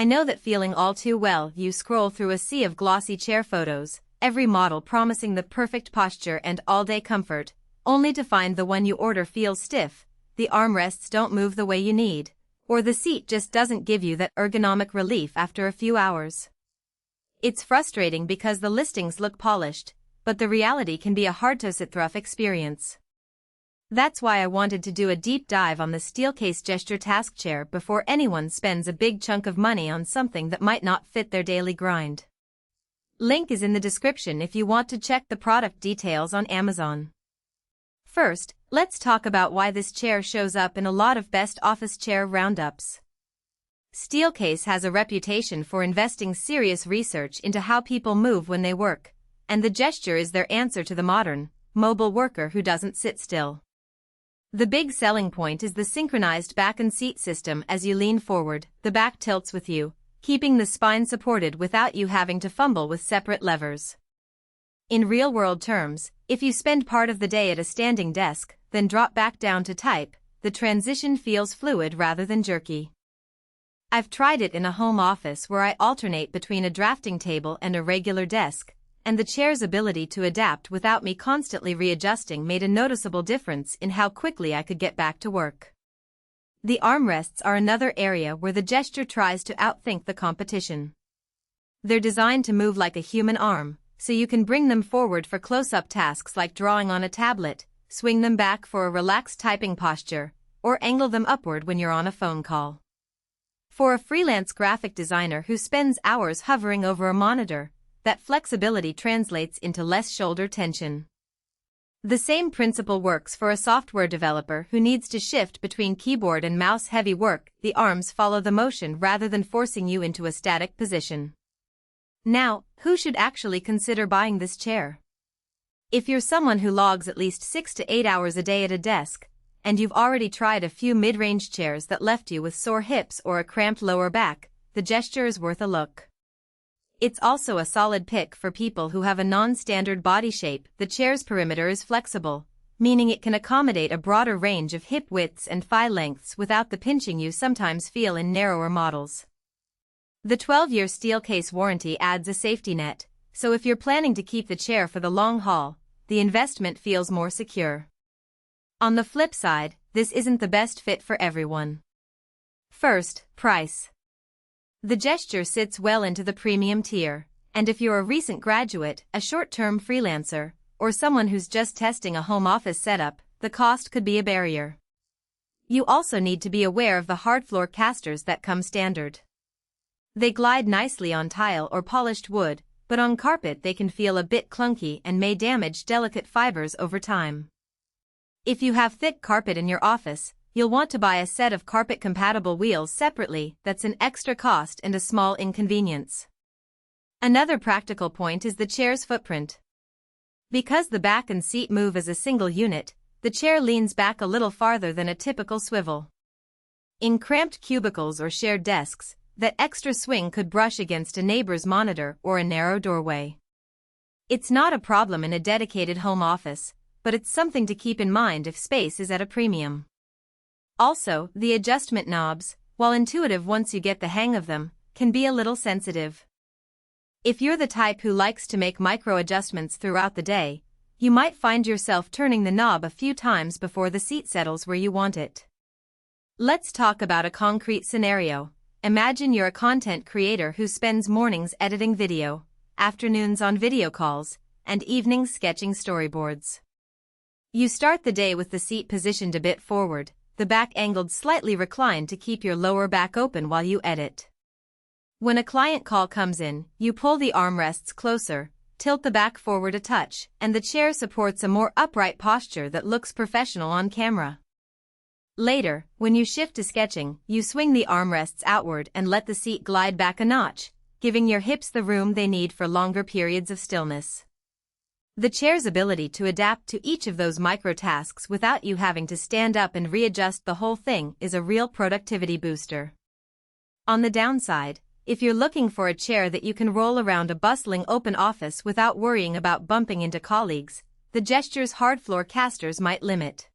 I know that feeling all too well. You scroll through a sea of glossy chair photos, every model promising the perfect posture and all-day comfort, only to find the one you order feels stiff, the armrests don't move the way you need, or the seat just doesn't give you that ergonomic relief after a few hours. It's frustrating because the listings look polished, but the reality can be a hard-to-sit-through experience. That's why I wanted to do a deep dive on the Steelcase gesture task chair before anyone spends a big chunk of money on something that might not fit their daily grind. Link is in the description if you want to check the product details on Amazon. First, let's talk about why this chair shows up in a lot of best office chair roundups. Steelcase has a reputation for investing serious research into how people move when they work, and the gesture is their answer to the modern, mobile worker who doesn't sit still. The big selling point is the synchronized back and seat system. As you lean forward, the back tilts with you, keeping the spine supported without you having to fumble with separate levers. In real-world terms, if you spend part of the day at a standing desk, then drop back down to type, the transition feels fluid rather than jerky. I've tried it in a home office where I alternate between a drafting table and a regular desk, and the chair's ability to adapt without me constantly readjusting made a noticeable difference in how quickly I could get back to work. The armrests are another area where the gesture tries to outthink the competition. They're designed to move like a human arm, so you can bring them forward for close-up tasks like drawing on a tablet, swing them back for a relaxed typing posture, or angle them upward when you're on a phone call. For a freelance graphic designer who spends hours hovering over a monitor, that flexibility translates into less shoulder tension. The same principle works for a software developer who needs to shift between keyboard and mouse-heavy work. The arms follow the motion rather than forcing you into a static position. Now, who should actually consider buying this chair? If you're someone who logs at least 6 to 8 hours a day at a desk, and you've already tried a few mid-range chairs that left you with sore hips or a cramped lower back, the gesture is worth a look. It's also a solid pick for people who have a non-standard body shape. The chair's perimeter is flexible, meaning it can accommodate a broader range of hip widths and thigh lengths without the pinching you sometimes feel in narrower models. The 12-year Steelcase warranty adds a safety net, so if you're planning to keep the chair for the long haul, the investment feels more secure. On the flip side, this isn't the best fit for everyone. First, price. The gesture sits well into the premium tier, and if you're a recent graduate, a short-term freelancer, or someone who's just testing a home office setup, the cost could be a barrier. You also need to be aware of the hard floor casters that come standard. They glide nicely on tile or polished wood, but on carpet they can feel a bit clunky and may damage delicate fibers over time. If you have thick carpet in your office, you'll want to buy a set of carpet-compatible wheels separately. That's an extra cost and a small inconvenience. Another practical point is the chair's footprint. Because the back and seat move as a single unit, the chair leans back a little farther than a typical swivel. In cramped cubicles or shared desks, that extra swing could brush against a neighbor's monitor or a narrow doorway. It's not a problem in a dedicated home office, but it's something to keep in mind if space is at a premium. Also, the adjustment knobs, while intuitive once you get the hang of them, can be a little sensitive. If you're the type who likes to make micro adjustments throughout the day, you might find yourself turning the knob a few times before the seat settles where you want it. Let's talk about a concrete scenario. Imagine you're a content creator who spends mornings editing video, afternoons on video calls, and evenings sketching storyboards. You start the day with the seat positioned a bit forward, the back angled slightly reclined to keep your lower back open while you edit. When a client call comes in, you pull the armrests closer, tilt the back forward a touch, and the chair supports a more upright posture that looks professional on camera. Later, when you shift to sketching, you swing the armrests outward and let the seat glide back a notch, giving your hips the room they need for longer periods of stillness. The chair's ability to adapt to each of those micro-tasks without you having to stand up and readjust the whole thing is a real productivity booster. On the downside, if you're looking for a chair that you can roll around a bustling open office without worrying about bumping into colleagues, the gesture's hard floor casters might limit.